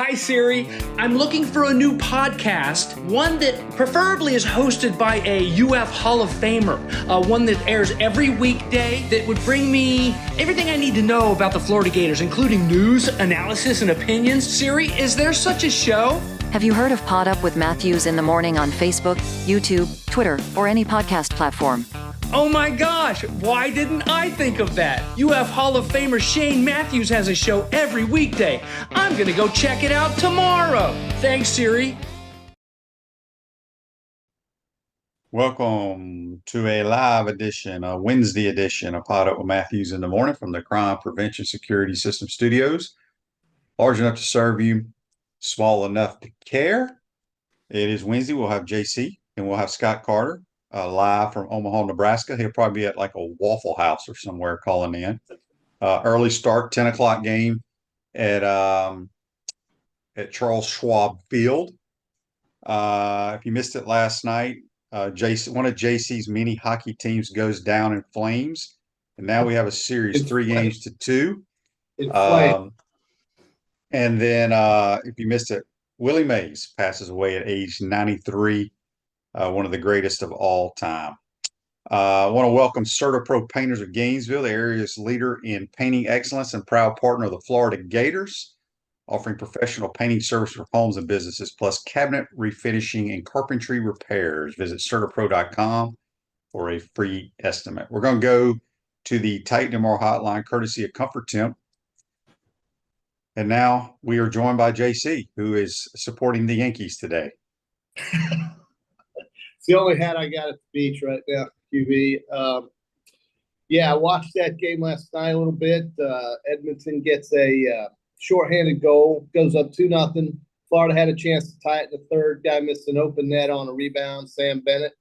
Hi, Siri. I'm looking for a new podcast, one that preferably is hosted by a UF Hall of Famer, one that airs every weekday that would bring me everything I need to know about the Florida Gators, including news, analysis, and opinions. Siri, is there such a show? Have you heard of PodUp with Matthews in the morning on Facebook, YouTube, Twitter, or any podcast platform? Oh my gosh, why didn't I think of that? UF Hall of Famer Shane Matthews has a show every weekday. I'm gonna go check it out tomorrow. Thanks, Siri. Welcome to a live edition, a Wednesday edition of PodUp with Matthews in the morning from the Crime Prevention Security System Studios. Large enough to serve you, small enough to care. It is Wednesday. We'll have JC and we'll have Scott Carter. Live from Omaha, Nebraska. He'll probably be at like a Waffle House or somewhere calling in. Early start, 10 o'clock game at Charles Schwab Field. If you missed it last night, one of JC's mini hockey teams goes down in flames. And now we have a series, 3-2. And then if you missed it, Willie Mays passes away at age 93. One of the greatest of all time. I want to welcome CertaPro Painters of Gainesville, the area's leader in painting excellence and proud partner of the Florida Gators, offering professional painting service for homes and businesses, plus cabinet refinishing and carpentry repairs. Visit CertaPro.com for a free estimate. We're going to go to the Titan MR hotline, courtesy of Comfort Temp. And now we are joined by JC, who is supporting the Yankees today. It's the only hat I got at the beach right now, QB. I watched that game last night a little bit. Edmonton gets a shorthanded goal, goes up 2-0. Florida had a chance to tie it in the third. Guy missed an open net on a rebound, Sam Bennett.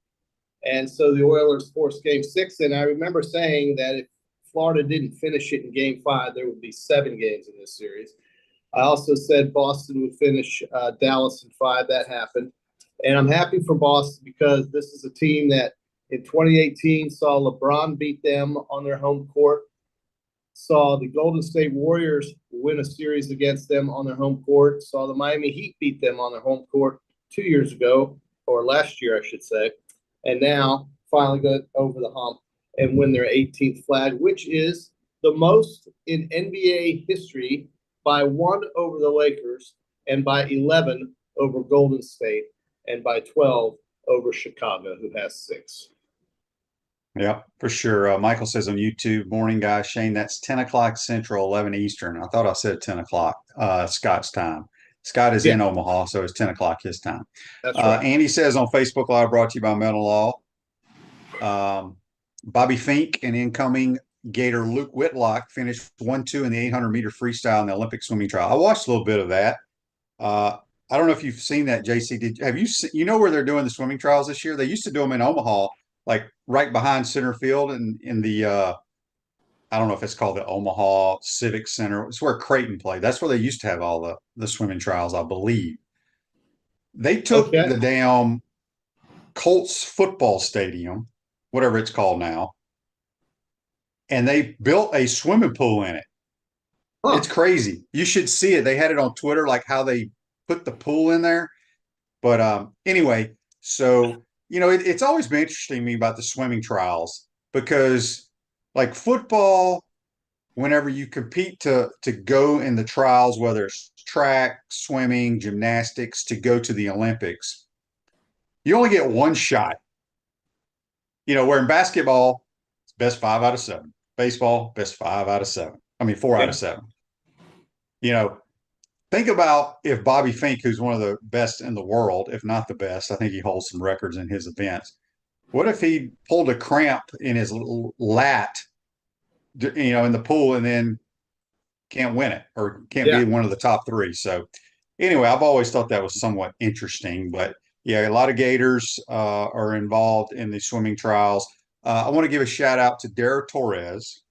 And so the Oilers forced game 6. And I remember saying that if Florida didn't finish it in game 5, there would be 7 games in this series. I also said Boston would finish Dallas in 5. That happened. And I'm happy for Boston because this is a team that in 2018 saw LeBron beat them on their home court, saw the Golden State Warriors win a series against them on their home court, saw the Miami Heat beat them on their home court 2 years ago, or last year, I should say, and now finally got over the hump and win their 18th flag, which is the most in NBA history, by 1 over the Lakers and by 11 over Golden State, and by 12 over Chicago, who has 6. Yeah, for sure. Michael says on YouTube, morning guys, Shane, that's 10 o'clock Central, 11 Eastern. I thought I said 10 o'clock Scott's time. Scott is in Omaha, so it's 10 o'clock his time. That's right. Andy says on Facebook Live, brought to you by Mental Law. Bobby Fink and incoming Gator Luke Whitlock finished 1-2 in the 800-meter freestyle in the Olympic swimming trial. I watched a little bit of that. I don't know if you've seen that, JC. Have you seen, you know where they're doing the swimming trials this year? They used to do them in Omaha, like right behind center field and in the I don't know if it's called the Omaha Civic Center. It's where Creighton played. That's where they used to have all the swimming trials, I believe. They took the damn Colts football stadium, whatever it's called now, and they built a swimming pool in it. Huh. It's crazy. You should see it. They had it on Twitter, like how they put the pool in there. But anyway, so, you know, it's always been interesting to me about the swimming trials because like football, whenever you compete to go in the trials, whether it's track, swimming, gymnastics, to go to the Olympics, you only get one shot. You know, where in basketball, it's best 5 out of 7. Baseball, best 5 out of 7. I mean, 4 out of 7. You know, think about if Bobby Fink, who's one of the best in the world, if not the best, I think he holds some records in his events. What if he pulled a cramp in his lat, you know, in the pool and then can't win it or can't be one of the top 3? So anyway, I've always thought that was somewhat interesting. But yeah, a lot of Gators are involved in the swimming trials. I want to give a shout out to Dara Torres,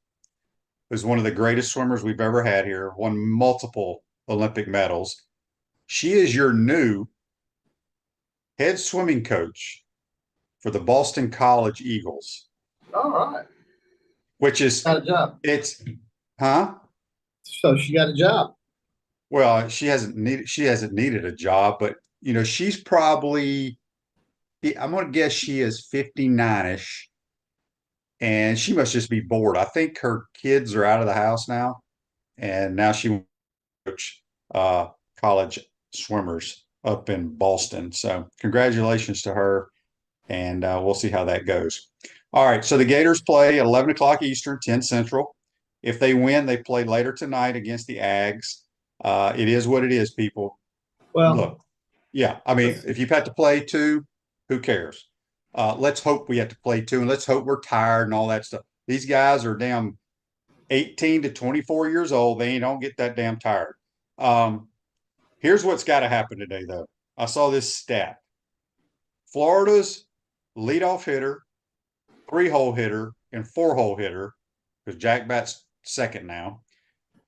who's one of the greatest swimmers we've ever had here, won multiple Olympic medals. She is your new head swimming coach for the Boston College Eagles. All right. Which is got a job. It's huh? So she got a job. Well, she hasn't needed a job, but she's probably, I'm gonna guess she is 59ish, and she must just be bored. I think her kids are out of the house now, and now she coach uh, college swimmers up in Boston. So congratulations to her, and we'll see how that goes. All right, so the Gators play at 11 o'clock Eastern, 10 Central. If they win, they play later tonight against the Ags. It is what it is, people. Well, Look, yeah, I mean, if you've had to play two, who cares? Let's hope we have to play two, and let's hope we're tired and all that stuff. These guys are damn 18 to 24 years old. They don't get that damn tired. Um, Here's what's got to happen today, though. I saw this stat. Florida's leadoff hitter, three-hole hitter, and four-hole hitter, because Jack Bat's second now,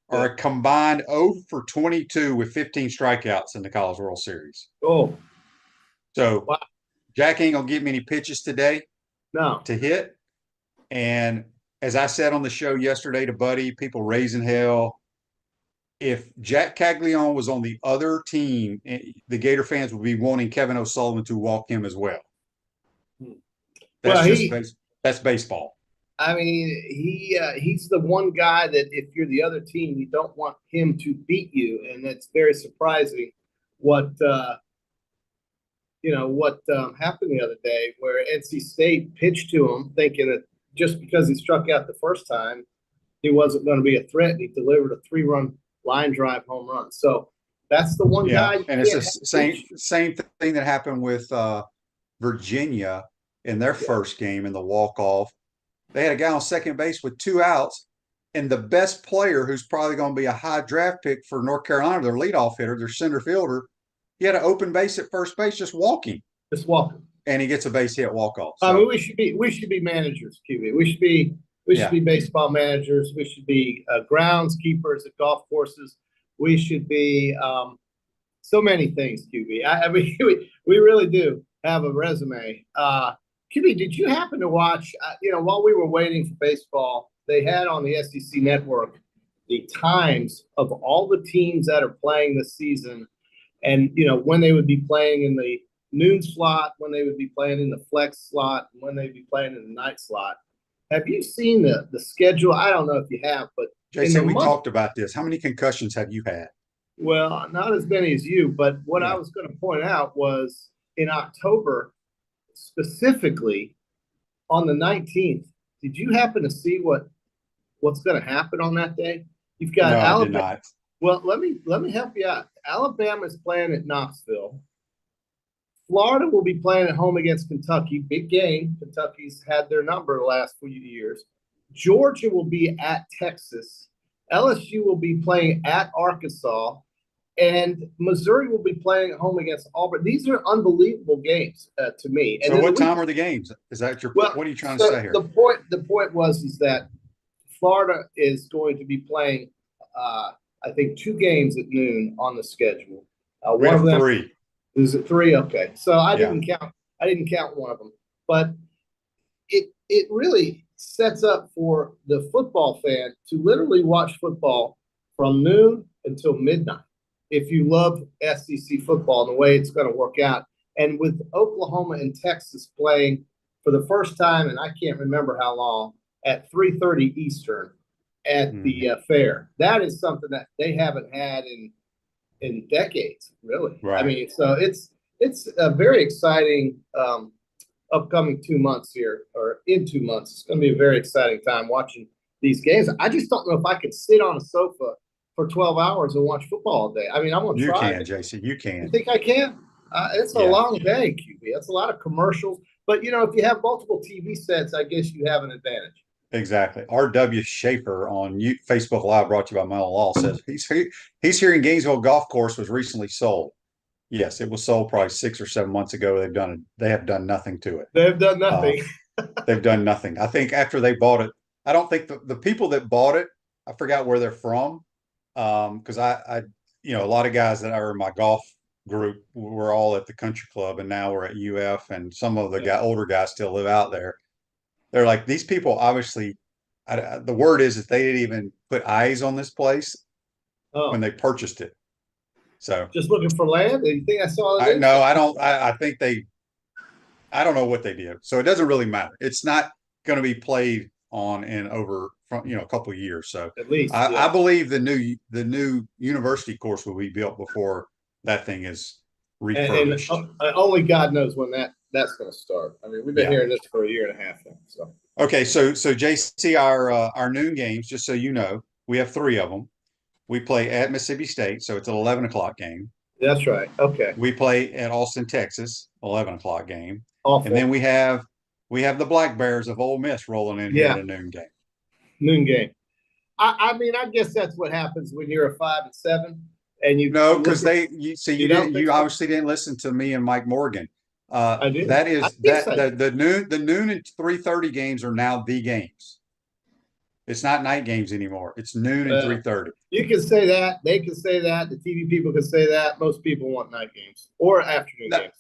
are a combined 0 for 22 with 15 strikeouts in the College World Series. oh, So wow. Jack ain't gonna get many pitches today No. to hit. And as I said on the show yesterday to Buddy, people raising hell. If Jack Caglione was on the other team, the Gator fans would be wanting Kevin O'Sullivan to walk him as well. That's Well, that's baseball. I mean, he's the one guy that if you're the other team, you don't want him to beat you, and it's very surprising what happened the other day where NC State pitched to him, thinking that just because he struck out the first time, he wasn't going to be a threat, and he delivered a 3-run line drive home run. So that's the one guy. And it's the same thing that happened with Virginia in their first game in the walk-off. They had a guy on second base with 2 outs, and the best player, who's probably going to be a high draft pick for North Carolina, their leadoff hitter, their center fielder, he had an open base at first base, just walking. And he gets a base hit walk-off. So, I mean, we should be managers, QB. We should be baseball managers. We should be groundskeepers at golf courses. We should be so many things, QB. I mean, we really do have a resume. QB, did you happen to watch, while we were waiting for baseball, they had on the SEC network the times of all the teams that are playing this season and, when they would be playing in the noon slot, when they would be playing in the flex slot, and when they'd be playing in the night slot. Have you seen the schedule? I don't know if you have, but Jason, we talked about this. How many concussions have you had? Well, not as many as you, but what I was going to point out was in October, specifically on the 19th, did you happen to see what's going to happen on that day? You've got Alabama. I did not. Well, let me help you out. Alabama's playing at Knoxville. Florida will be playing at home against Kentucky. Big game. Kentucky's had their number the last few years. Georgia will be at Texas. LSU will be playing at Arkansas. And Missouri will be playing at home against Auburn. These are unbelievable games to me. And so what time are the games? Is that what are you trying to say here? The point was that Florida is going to be playing, I think, 2 games at noon on the schedule. One of them, 3. Is it 3? Okay. So I didn't count one of them. But it really sets up for the football fan to literally watch football from noon until midnight. If you love SEC football and the way it's going to work out. And with Oklahoma and Texas playing for the first time, and I can't remember how long, at 3:30 Eastern at the fair. That is something that they haven't had in decades, really. Right. I mean, so it's a very exciting upcoming 2 months here, or in 2 months. It's going to be a very exciting time watching these games. I just don't know if I could sit on a sofa for 12 hours and watch football all day. I mean, I'm going to try. You can, JC. You can. You think I can? It's a long day, QB. That's a lot of commercials. But, if you have multiple TV sets, I guess you have an advantage. Exactly. R.W. Schaefer on Facebook Live, brought to you by Mental Law, says he's hearing Gainesville Golf Course was recently sold. Yes, it was sold probably 6 or 7 months ago. They have done nothing to it. They've done nothing. They've done nothing. I think after they bought it, I don't think the people that bought it, I forgot where they're from. Because a lot of guys that are in my golf group were all at the country club, and now we're at UF, and some of the older guys still live out there. They're like, these people obviously, the word is that they didn't even put eyes on this place when they purchased it. So Just looking for land. You think I saw it? no, I don't. I think I don't know what they did. So it doesn't really matter. It's not going to be played on in over a couple of years. So At least I believe the new university course will be built before that thing is refurbished. And only God knows when that's going to start. I mean, we've been hearing this for a year and a half now. So okay, so JC, our noon games, just so you know, we have 3 of them. We play at Mississippi State, so it's an 11 o'clock game. that's right. Okay. We play at Austin, Texas, 11 o'clock game. Awful. And then we have the Black Bears of Ole Miss rolling in here at a noon game. Noon game. I mean, I guess that's what happens when you're a 5-7 and you because you obviously didn't listen to me and Mike Morgan. I did. The noon and 3:30 games are now the games. It's not night games anymore. It's noon and 3:30. You can say that. They can say that. The TV people can say that. Most people want night games or afternoon games.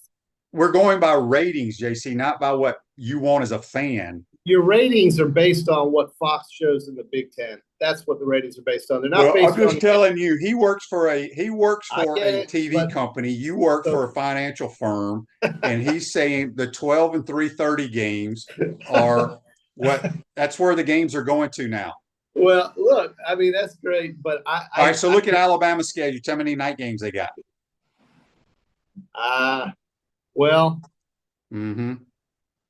We're going by ratings, JC, not by what you want as a fan. Your ratings are based on what Fox shows in the Big Ten. That's what the ratings are based on. They're not based on. I'm just telling you, he works for a TV company. You work for a financial firm, and he's saying the 12 and 3:30 games are that's where the games are going to now. Well, look, I mean, that's great, but all right, so look at Alabama's schedule. Tell me how many night games they got. Well,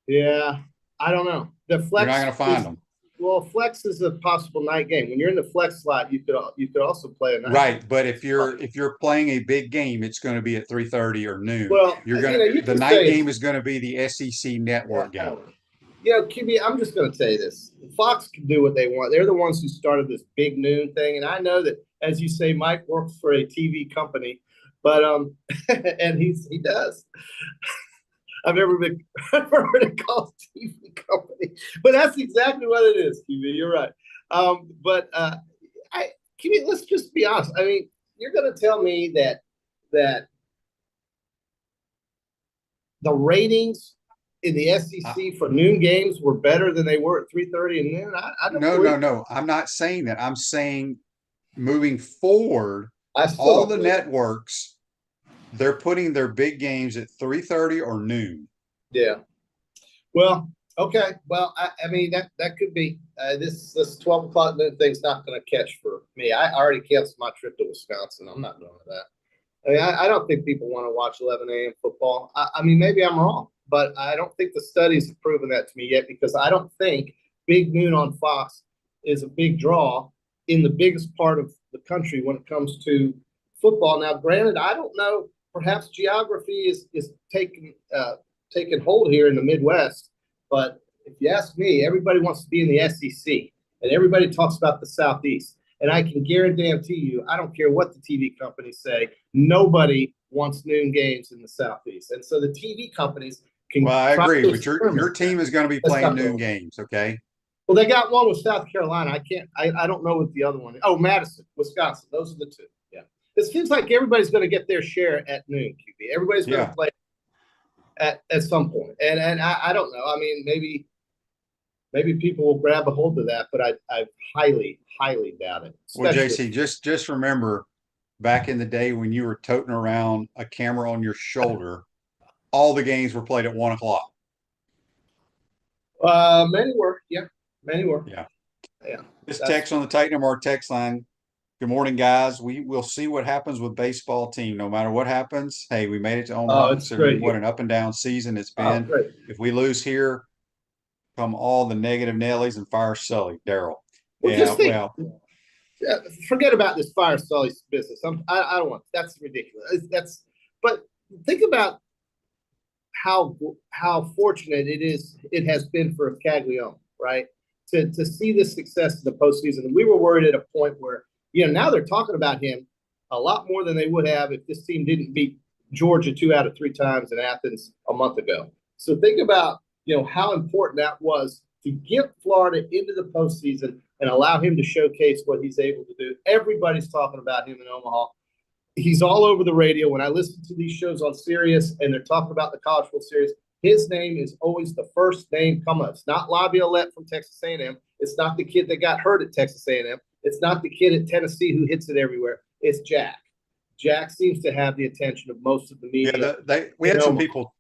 yeah, I don't know. The flex, you're not going to find them. Well, flex is a possible night game. When you're in the flex slot, you could also play a night. Right, but if you're playing a big game, it's going to be at 3:30 or noon. Well, the night game is going to be the SEC network game. QB, I'm just going to tell you this. Fox can do what they want. They're the ones who started this big noon thing. And I know that, as you say, Mike works for a TV company, but and he does. I've never heard it called TV company, but that's exactly what it is, QB. You're right. QB, let's just be honest. I mean, you're going to tell me that the ratings in the SEC for noon games were better than they were at 3:30 and noon? I don't No. I'm not saying that. I'm saying moving forward, all the networks, they're putting their big games at 3:30 or noon. Yeah. Well, okay. Well, I mean, that could be. This 12 o'clock noon thing's not going to catch for me. I already canceled my trip to Wisconsin. I'm not doing that. I mean, I don't think people want to watch 11 a.m. football. I mean, maybe I'm wrong, but I don't think the studies have proven that to me yet, because I don't think big noon on Fox is a big draw in the biggest part of the country when it comes to football. Now, granted, I don't know. Perhaps geography is taking hold here in the Midwest, but if you ask me, everybody wants to be in the SEC, and everybody talks about the Southeast. And I can guarantee you, I don't care what the TV companies say, nobody wants noon games in the Southeast. And so the TV companies can. Well, I agree, but your team is going to be playing noon games, okay? Well, they got one with South Carolina. I don't know what the other one is. Oh, Madison, Wisconsin. Those are the two. Yeah. It seems like everybody's going to get their share at noon, QB. Everybody's going to play at some point. And I don't know. I mean, maybe people will grab a hold of that, but I highly doubt it. Well, JC, just remember back in the day when you were toting around a camera on your shoulder, all the games were played at 1 o'clock. Many were. Yeah. Many were. Yeah. This text on the Titan MR text line. Good morning, guys. We will see what happens with baseball team. No matter what happens, hey, we made it to Omaha. What an up and down season it's been. If we lose here, come all the negative Nellies and fire Sully, Daryl. Forget about this fire Sully business. I don't want. That's ridiculous. But think about how fortunate it has been for Caglione, right? To see this success in the postseason. And we were worried at a point where, now they're talking about him a lot more than they would have if this team didn't beat Georgia 2 out of 3 times in Athens a month ago. So think about, how important that was to get Florida into the postseason and allow him to showcase what he's able to do. Everybody's talking about him in Omaha. He's all over the radio. When I listen to these shows on Sirius and they're talking about the College World Series, his name is always the first name come up. It's not Laviolette from Texas A&M. It's not the kid that got hurt at Texas A&M. It's not the kid at Tennessee who hits it everywhere. It's Jack. Jack seems to have the attention of most of the media. Yeah, we had some people.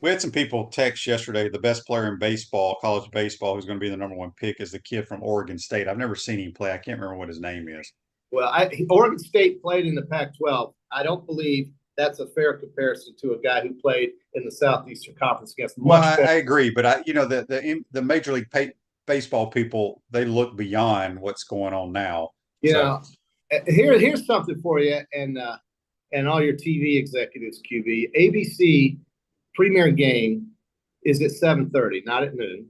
We had some people text yesterday. The best player in baseball, college baseball, who's going to be the #1 pick, is the kid from Oregon State. I've never seen him play. I can't remember what his name is. Well, Oregon State played in the Pac-12. I don't believe that's a fair comparison to a guy who played in the Southeastern Conference against much. Well, I agree, but the Major League Baseball people, they look beyond what's going on now. Here's something for you, and all your TV executives, QB. ABC premier game is at 7:30, not at noon,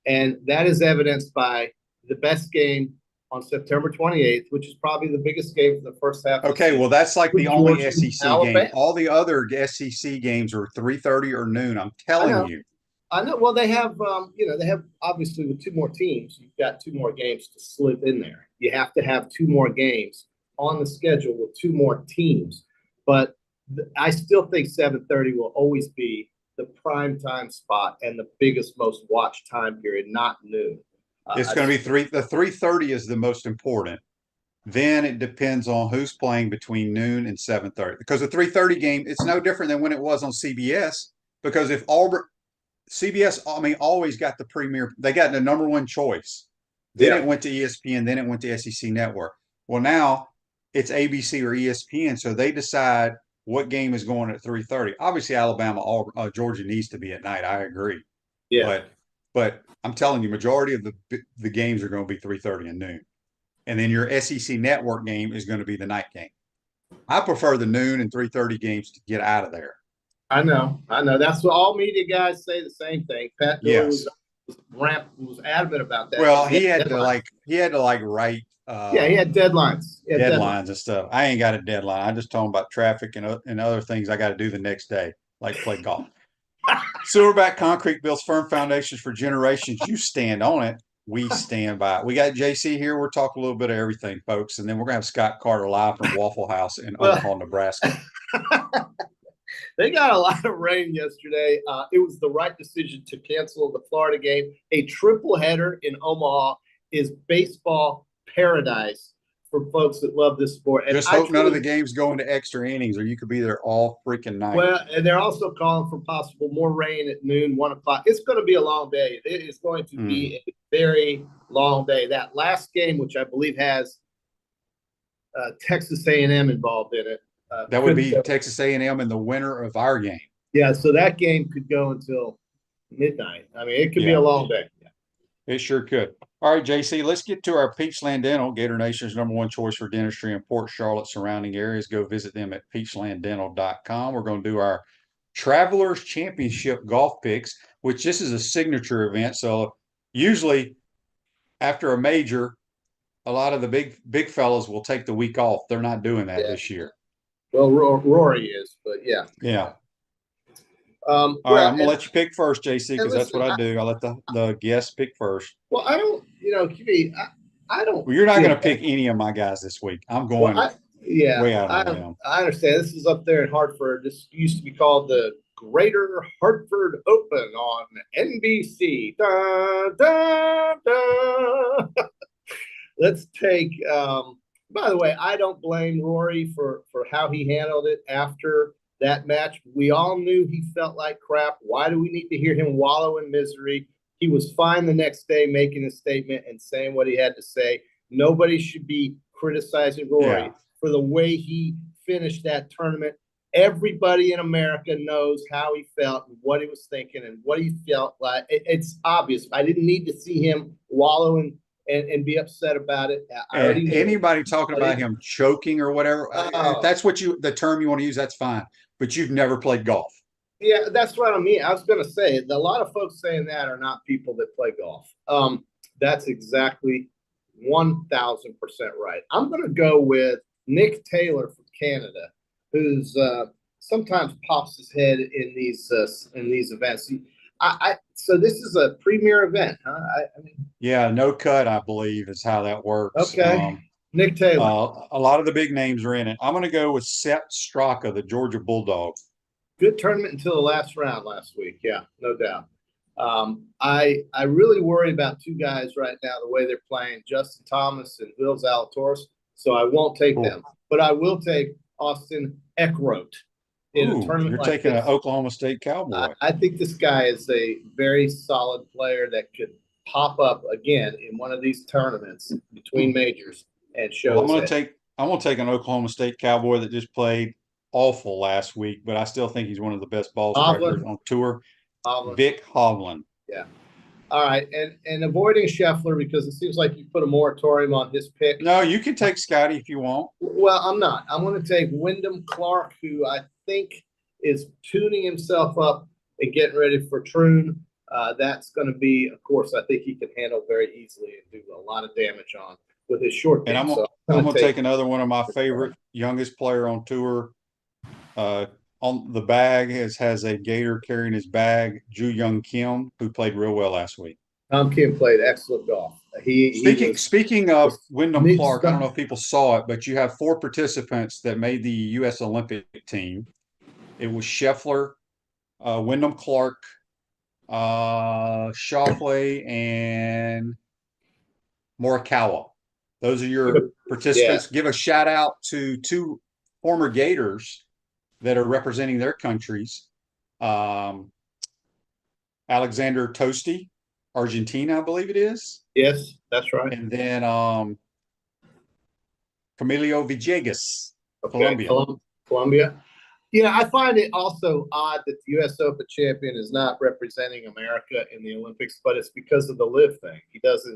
and that is evidenced by the best game on September 28th, which is probably the biggest game for the first half. Okay, well, that's like the only SEC game. All the other SEC games are 3:30 or noon. I'm telling you. I know. Well, they have, they have obviously with two more teams, you've got two more games to slip in there. You have to have two more games on the schedule with two more teams. But I still think 7:30 will always be the prime time spot and the biggest, most watched time period, not noon. It's going to be the 3:30 is the most important. Then it depends on who's playing between noon and 7:30. Because the 3:30 game, it's no different than when it was on CBS. Because if CBS, always got the premier, they got the #1 choice. Then it went to ESPN, then it went to SEC Network. Well, now it's ABC or ESPN, so they decide what game is going at 3:30. Obviously, Alabama, Georgia needs to be at night. I agree. Yeah. But I'm telling you, majority of the games are going to be 3:30 and noon. And then your SEC Network game is going to be the night game. I prefer the noon and 3:30 games to get out of there. I know. That's what all media guys say, the same thing. Pat Doyle was adamant about that. Well, he had to write. He had deadlines. Deadlines and stuff. I ain't got a deadline. I just told him about traffic and other things I got to do the next day, like play golf. Silverback Concrete builds firm foundations for generations. You stand on it. We stand by it. We got JC here. We're talking a little bit of everything, folks. And then we're going to have Scott Carter live from Waffle House in Omaha, Nebraska. They got a lot of rain yesterday. It was the right decision to cancel the Florida game. A triple header in Omaha is baseball paradise for folks that love this sport. And just hope none of the games go into extra innings, or you could be there all freaking night. Well, and they're also calling for possible more rain at noon, 1 o'clock. It's going to be a long day. It is going to be a very long day. That last game, which I believe has Texas A&M involved in it. That would be Texas A&M in the winner of our game. Yeah, so that game could go until midnight. I mean, it could be a long day. Yeah. It sure could. All right, JC, let's get to our Peachland Dental, Gator Nation's #1 choice for dentistry in Port Charlotte surrounding areas. Go visit them at peachlanddental.com. We're going to do our Travelers Championship golf picks, which this is a signature event. So usually after a major, a lot of the big fellas will take the week off. They're not doing that this year. Well, Rory is, but yeah. Yeah. All right, I'm going to let you pick first, JC, because that's what I do. I let the guests pick first. Well, I don't, QB, I don't. Well, you're not going to pick any of my guys this week. I'm going way out on them. I understand. This is up there in Hartford. This used to be called the Greater Hartford Open on NBC. Da, da, da. Let's take by the way, I don't blame Rory for how he handled it after that match. We all knew he felt like crap. Why do we need to hear him wallow in misery? He was fine the next day making a statement and saying what he had to say. Nobody should be criticizing Rory for the way he finished that tournament. Everybody in America knows how he felt and what he was thinking and what he felt like. It's obvious. I didn't need to see him wallow and be upset about it. Anybody talking about him choking or whatever, if that's what the term you want to use, that's fine. But you've never played golf. Yeah, that's what I mean. I was going to say, a lot of folks saying that are not people that play golf. That's exactly 1,000% right. I'm going to go with Nick Taylor from Canada, who's sometimes pops his head in these events. So this is a premier event, huh? Yeah, no cut, I believe, is how that works. Okay. Nick Taylor. A lot of the big names are in it. I'm going to go with Sepp Straka, the Georgia Bulldog. Good tournament until the last round last week. Yeah, no doubt. I really worry about two guys right now, the way they're playing, Justin Thomas and Will Zalatoris. So I won't take them. But I will take Austin Eckroat in a tournament you're like taking this. an Oklahoma State Cowboy. I think this guy is a very solid player that could pop up again in one of these tournaments between majors and show. Well, I'm gonna take an Oklahoma State Cowboy that just played awful last week, but I still think he's one of the best ball strikers on tour. Vic Hovland. Yeah. All right, and avoiding Scheffler because it seems like you put a moratorium on his pick. No, you can take Scotty if you want. Well, I'm not. I'm going to take Wyndham Clark, who I think is tuning himself up and getting ready for Troon. That's going to be, of course, I think he can handle very easily and do a lot of damage on with his short game. And I'm going to take another one of my favorite youngest player on tour. On the bag has a Gator carrying his bag, Ju Young Kim, who played real well last week. Tom Kim played excellent golf. Speaking of Wyndham Clark, I don't know if people saw it, but you have 4 participants that made the U.S. Olympic team. It was Scheffler, Wyndham Clark, Schauffele, and Morikawa. Those are your participants. Yeah. Give a shout out to 2 former Gators that are representing their countries. Alexander Tosti, Argentina, I believe it is. Yes, that's right. And then Camilo Villegas, Colombia. Colombia. Yeah, I find it also odd that the U.S. Open champion is not representing America in the Olympics, but it's because of the live thing.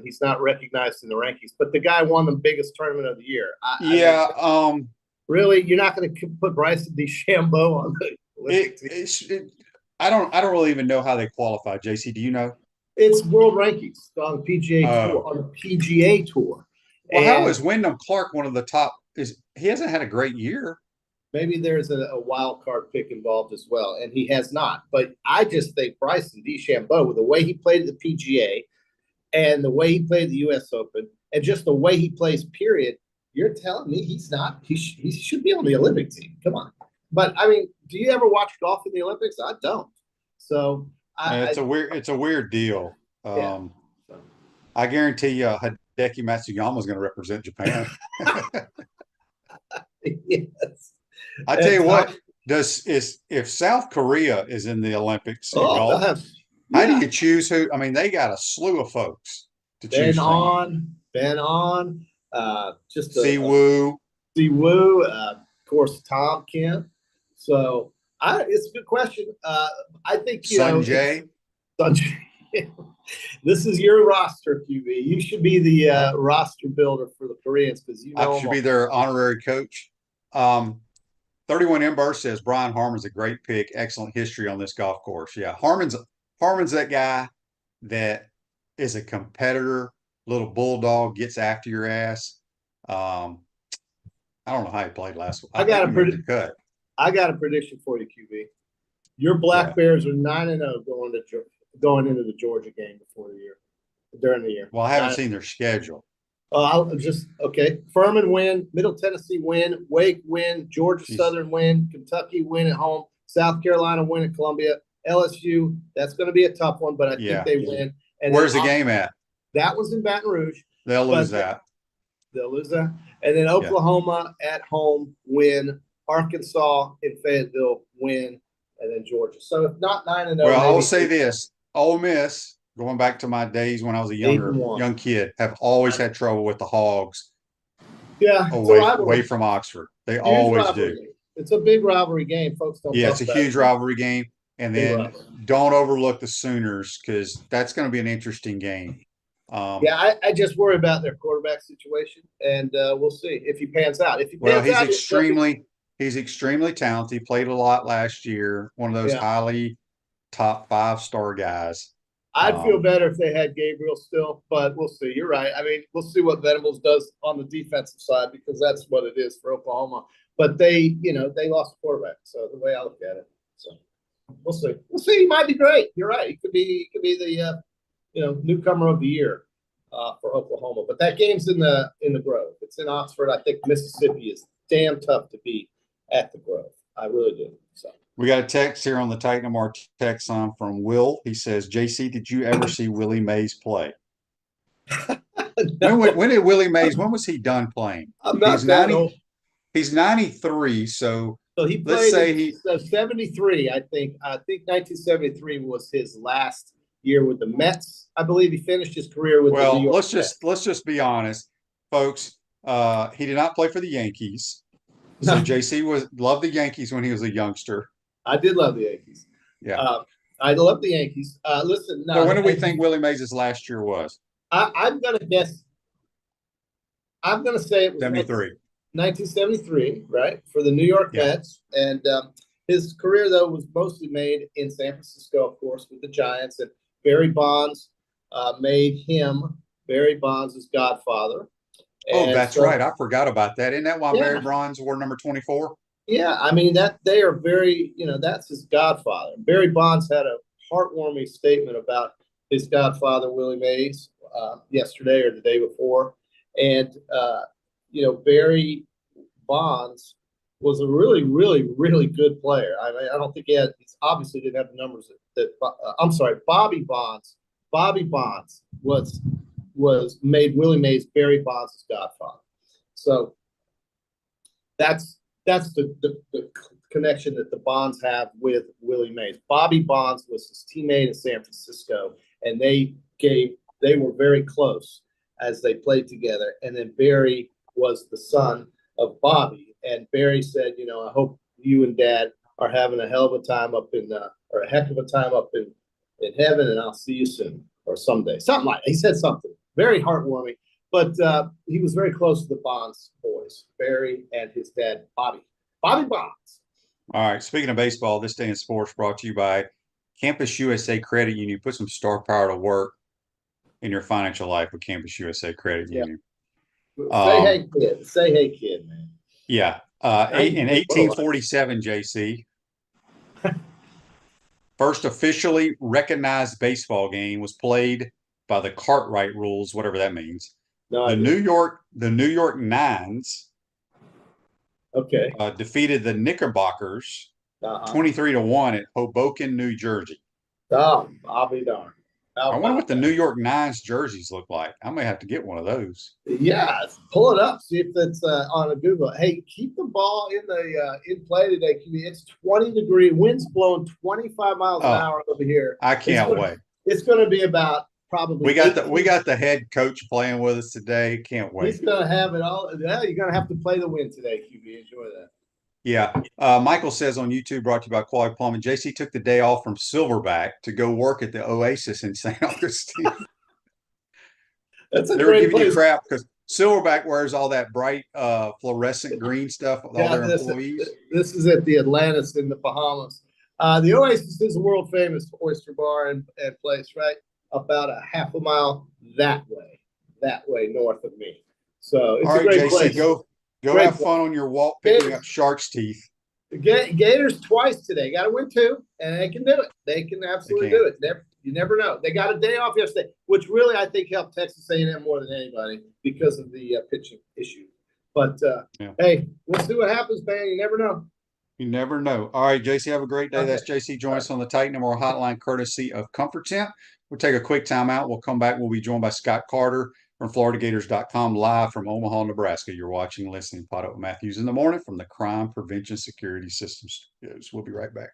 He's not recognized in the rankings. But the guy won the biggest tournament of the year. Really, you're not going to put Bryson DeChambeau on the Olympic team? I don't really even know how they qualify. JC, do you know? It's world rankings on the PGA tour. On the PGA tour. Well, how is Wyndham Clark one of the top? He hasn't had a great year. Maybe there's a wild card pick involved as well, and he has not. But I just think Bryson DeChambeau, with the way he played at the PGA and the way he played the U.S. Open and just the way he plays, period, you're telling me he's not? He should be on the Olympic team. Come on. But, I mean, do you ever watch golf in the Olympics? I don't. So it's a weird deal. I guarantee you Hideki Matsuyama is going to represent Japan. Yes. I tell you what, if South Korea is in the Olympics in golf, how do you choose who? I mean, they got a slew of folks to choose from. Ben On, Siwoo, of course, Tom Kim. So it's a good question. I think Sanjay. This is your roster, QB. You should be the roster builder for the Koreans because I should be their honorary coach. 31 Ember says Brian Harmon's a great pick. Excellent history on this golf course. Yeah, Harmon's that guy that is a competitor, little bulldog, gets after your ass. I don't know how he played last week. I got a prediction for you, QB. Your Black Bears are 9-0 going into the Georgia game during the year. Well, I haven't seen their schedule. Furman win, Middle Tennessee win, Wake win, Georgia Southern win, Kentucky win at home, South Carolina win at Columbia, LSU. That's going to be a tough one, but I think they win. And where's the game at? That was in Baton Rouge. They'll lose that. And then Oklahoma at home win, Arkansas in Fayetteville win, and then Georgia. So if not 9-0. Well, I will say this: Ole Miss, going back to my days when I was a young kid, have always had trouble with the Hogs. Yeah, away from Oxford. They always do. It's a big rivalry game, folks. It's a huge rivalry game. And then don't overlook the Sooners because that's going to be an interesting game. I just worry about their quarterback situation, and we'll see if he pans out. He's extremely talented. He played a lot last year. One of those highly top 5-star guys. I'd feel better if they had Gabriel still, but we'll see. You're right. I mean, we'll see what Venables does on the defensive side because that's what it is for Oklahoma. But they lost a quarterback. So the way I look at it, so we'll see. We'll see. He might be great. You're right. He could be the newcomer of the year for Oklahoma. But that game's in the Grove. It's in Oxford. I think Mississippi is damn tough to beat at the Grove. I really do. So. We got a text here on the Titan MR text line from Will. He says, JC, did you ever see Willie Mays play? No. When did Willie Mays, when was he done playing? I'm not that old. He's 93, so he let's played say in 73, I think. I think 1973 was his last year with the Mets. I believe he finished his career with the New York Mets. let's just be honest, folks. He did not play for the Yankees. So JC loved the Yankees when he was a youngster. I did love the Yankees. Yeah. I love the Yankees. Listen, So when do we think Willie Mays' last year was? I'm gonna guess. I'm gonna say it was 73. 1973, right, for the New York Mets. And his career, though, was mostly made in San Francisco, of course, with the Giants. And Barry Bonds made him Barry Bonds' godfather. And that's right. I forgot about that. Isn't that why Barry Bonds wore number 24? Yeah, I mean, that they are very, that's his godfather. Barry Bonds had a heartwarming statement about his godfather, Willie Mays, yesterday or the day before. And, Barry Bonds was a really, really, really good player. I mean, I don't think he obviously didn't have the numbers I'm sorry, Bobby Bonds. Bobby Bonds was made Willie Mays Barry Bonds' godfather. So that's the connection that the Bonds have with Willie Mays. Bobby Bonds was his teammate in San Francisco, and they were very close as they played together. And then Barry was the son of Bobby, and Barry said, I hope you and Dad are having a hell of a time up in or a heck of a time up in heaven, and I'll see you soon or someday. Something like that. He said something very heartwarming. But he was very close to the Bonds boys, Barry and his dad, Bobby Bonds. All right. Speaking of baseball, this day in sports brought to you by Campus USA Credit Union. Put some star power to work in your financial life with Campus USA Credit Union. Say hey, kid. Say hey, kid, man. Yeah. In 1847, JC, first officially recognized baseball game was played by the Cartwright rules, whatever that means. The New York Nines defeated the Knickerbockers 23-1 at Hoboken, New Jersey. Oh, I'll be darned. I wonder what the New York Nines jerseys look like. I may have to get one of those. Yeah, pull it up. See if it's on a Google. Hey, keep the ball in play today. It's 20 degree. Wind's blowing 25 miles an hour over here. I can't wait. It's going to be about probably. We got the head coach playing with us today. Can't wait. He's going to have it all. Yeah, you're going to have to play the wind today, QB. Enjoy that. Yeah. Michael says on YouTube, brought to you by Quality Plumbing, JC took the day off from Silverback to go work at the Oasis in St. Augustine. That's a they great were giving place. you crap because Silverback wears all that bright fluorescent green stuff with all their employees. This is at the Atlantis in the Bahamas. The Oasis is a world famous oyster bar and place, right? About a half a mile that way north of me. So it's a great JC, place. Go have fun on your walk picking up shark's teeth. Gators twice today. Got to win 2, and they can do it. They can absolutely do it. You never know. They got a day off yesterday, which really I think helped Texas A&M more than anybody because of the pitching issue. But, hey, we'll see what happens, man. You never know. You never know. All right, JC, have a great day. Okay. That's JC. Join us on the Titan MR hotline courtesy of Comfort Temp. We'll take a quick timeout. We'll come back. We'll be joined by Scott Carter from FloridaGators.com, live from Omaha, Nebraska. You're watching and listening PodUp with Matthews in the morning from the Crime Prevention Security Systems Studios. We'll be right back.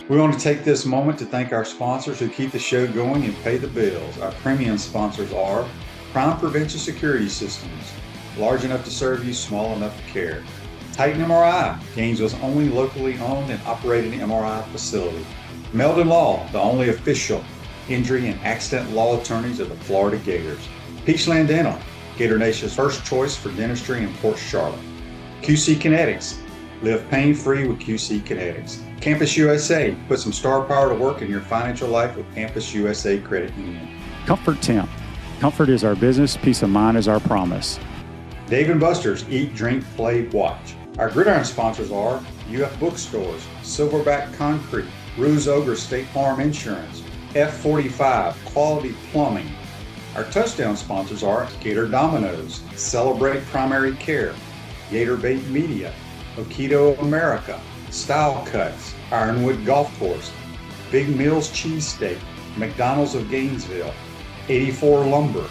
We want to take this moment to thank our sponsors who keep the show going and pay the bills. Our premium sponsors are Crime Prevention Security Systems, large enough to serve you, small enough to care. Titan MRI, Gainesville's only locally owned and operated MRI facility. Meldon Law, the only official injury and accident law attorneys of the Florida Gators. Peachland Dental, Gator Nation's first choice for dentistry in Port Charlotte. QC Kinetics, live pain-free with QC Kinetics. Campus USA, put some star power to work in your financial life with Campus USA Credit Union. Comfort Temp, comfort is our business, peace of mind is our promise. Dave & Buster's, eat, drink, play, watch. Our gridiron sponsors are UF Bookstores, Silverback Concrete, Ruse Ogre State Farm Insurance, F45, Quality Plumbing. Our touchdown sponsors are Gator Dominoes, Celebrate Primary Care, Gator Bait Media, Okito America, Style Cuts, Ironwood Golf Course, Big Mills Cheesesteak, McDonald's of Gainesville, 84 Lumber,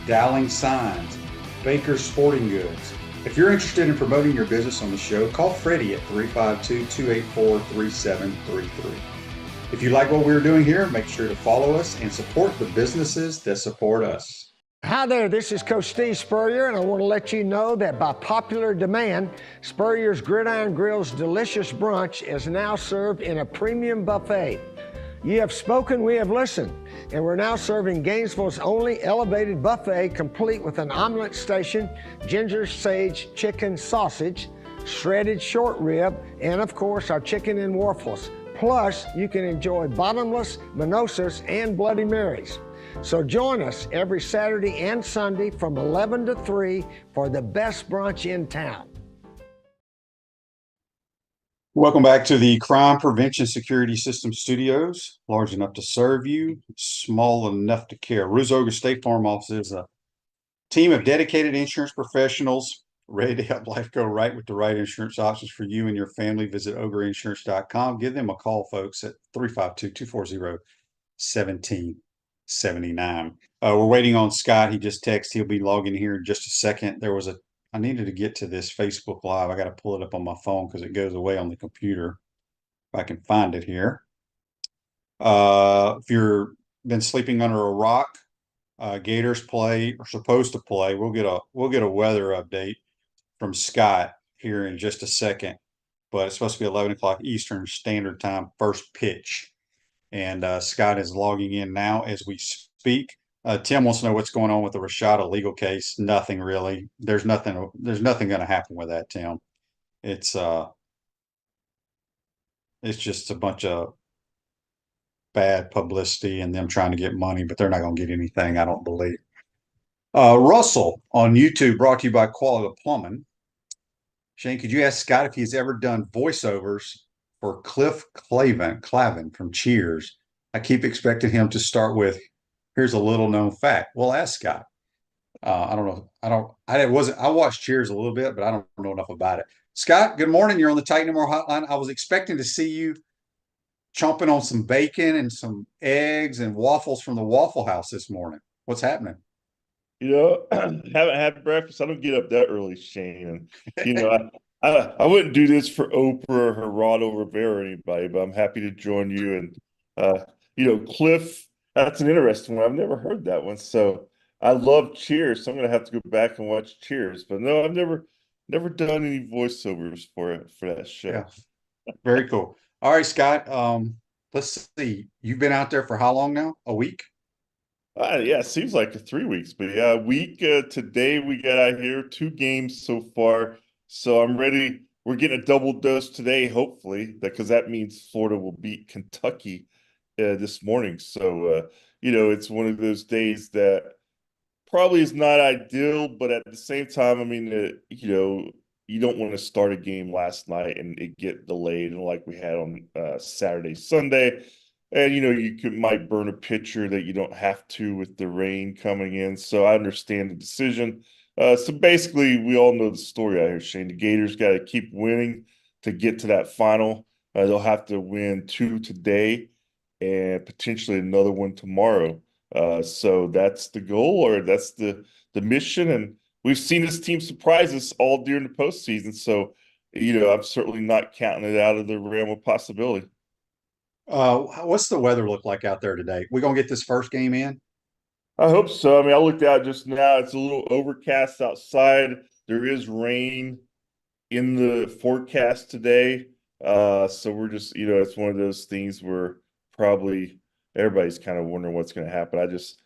Dowling Signs, Baker's Sporting Goods, If you're interested in promoting your business on the show, call Freddie at 352-284-3733. If you like what we're doing here, make sure to follow us and support the businesses that support us. Hi there, this is Coach Steve Spurrier, and I want to let you know that by popular demand, Spurrier's Gridiron Grill's delicious brunch is now served in a premium buffet. You have spoken, we have listened, and we're now serving Gainesville's only elevated buffet, complete with an omelet station, ginger sage chicken sausage, shredded short rib, and of course our chicken and waffles. Plus, you can enjoy bottomless mimosas and Bloody Marys. So join us every Saturday and Sunday from 11 to 3 for the best brunch in town. Welcome back to the Crime Prevention Security System Studios. Large enough to serve you, small enough to care. Ruzoga State Farm Office is a team of dedicated insurance professionals ready to help life go right with the right insurance options for you and your family. Visit ogreinsurance.com. Give them a call, folks, at 352-240-1779. We're waiting on Scott. He just texted. He'll be logging here in just a second. I needed to get to this Facebook Live. I got to pull it up on my phone because it goes away on the computer. If I can find it here. If you've been sleeping under a rock, Gators play or supposed to play. We'll get a weather update from Scott here in just a second. But it's supposed to be 11 o'clock Eastern Standard Time, first pitch. And Scott is logging in now as we speak. Tim wants to know what's going on with the Rashada legal case. Nothing really. There's nothing going to happen with that, Tim. It's just a bunch of bad publicity and them trying to get money, but they're not going to get anything, I don't believe. Russell on YouTube, brought to you by Quality Plumbing. Shane, could you ask Scott if he's ever done voiceovers for Cliff Clavin from Cheers? I keep expecting him to start with, "Here's a little known fact." Well, ask Scott. I don't know. I watched Cheers a little bit, but I don't know enough about it. Scott, good morning. You're on the Titan More Hotline. I was expecting to see you chomping on some bacon and some eggs and waffles from the Waffle House this morning. What's happening? Haven't had breakfast. I don't get up that early, Shane. And, I wouldn't do this for Oprah or Geraldo Rivera or anybody, but I'm happy to join you. And, Cliff, that's an interesting one. I've never heard that one. So I love Cheers. So I'm going to have to go back and watch Cheers. But no, I've never done any voiceovers for that show. Yeah. Very cool. All right, Scott. Let's see. You've been out there for how long now? A week? Yeah, it seems like 3 weeks, but yeah, a week. Today we got out here 2 games so far, so I'm ready. We're getting a double dose today, hopefully, because that means Florida will beat Kentucky this morning. So it's one of those days that probably is not ideal, but at the same time, I mean, you don't want to start a game last night and it get delayed, and like we had on Saturday, Sunday. And, you might burn a pitcher that you don't have to with the rain coming in. So I understand the decision. So basically, we all know the story out here, Shane. The Gators got to keep winning to get to that final. They'll have to win 2 today and potentially another one tomorrow. So that's the goal, or that's the mission. And we've seen this team surprise us all during the postseason. So, I'm certainly not counting it out of the realm of possibility. What's the weather look like out there today? We gonna get this first game in? I hope so. I mean, I looked out just now. It's a little overcast outside. There is rain in the forecast today. So we're just, it's one of those things where probably everybody's kind of wondering what's going to happen. I just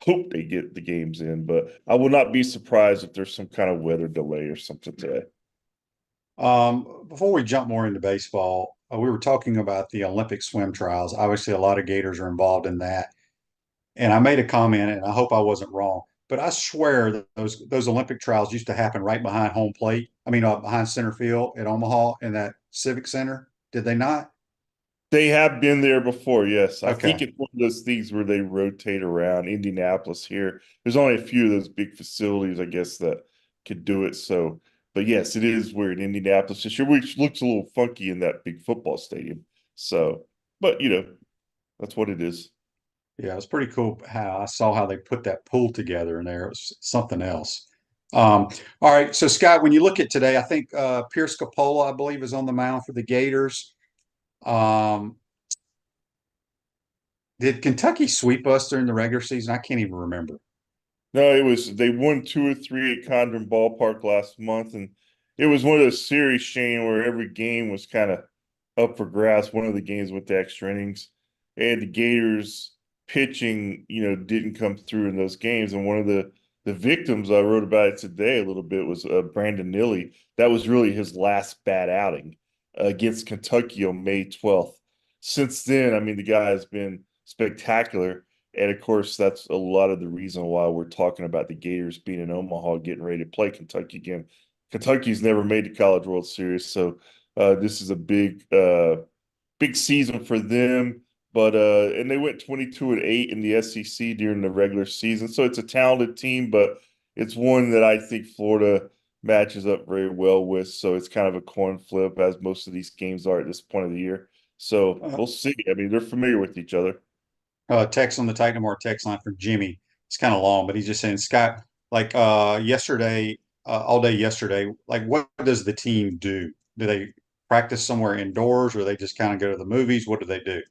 hope they get the games in, but I will not be surprised if there's some kind of weather delay or something today. Before we jump more into baseball, we were talking about the Olympic swim trials. Obviously, a lot of Gators are involved in that. And I made a comment, and I hope I wasn't wrong, but I swear that those Olympic trials used to happen right behind home plate. I mean, behind center field at Omaha in that Civic Center. Did they not? They have been there before, yes. I Okay. think it's one of those things where they rotate around. Indianapolis here. There's only a few of those big facilities, I guess, that could do it. So, but yes, it is weird. Indianapolis this year, which looks a little funky in that big football stadium. So, but that's what it is. Yeah, it was pretty cool how I saw how they put that pool together in there. It was something else. All right. So Scott, when you look at today, I think Pierce Capola, I believe, is on the mound for the Gators. Um, did Kentucky sweep us during the regular season? I can't even remember. No, they won 2 or 3 at Condon Ballpark last month, and it was one of those series, Shane, where every game was kind of up for grabs. One of the games with the extra innings, and the Gators pitching, didn't come through in those games. And one of the victims, I wrote about it today a little bit, was Brandon Nilly. That was really his last bad outing against Kentucky on May 12th. Since then, I mean, the guy has been spectacular. And of course, that's a lot of the reason why we're talking about the Gators being in Omaha, getting ready to play Kentucky again. Kentucky's never made the College World Series, so this is a big season for them. But and they went 22-8 in the SEC during the regular season, so it's a talented team, but it's one that I think Florida matches up very well with. So it's kind of a coin flip, as most of these games are at this point of the year. So we'll see. I mean, they're familiar with each other. Text on the Titan More text line from Jimmy. It's kind of long, but he's just saying, Scott, like yesterday, all day yesterday, like what does the team do? Do they practice somewhere indoors, or they just kind of go to the movies? What do they do?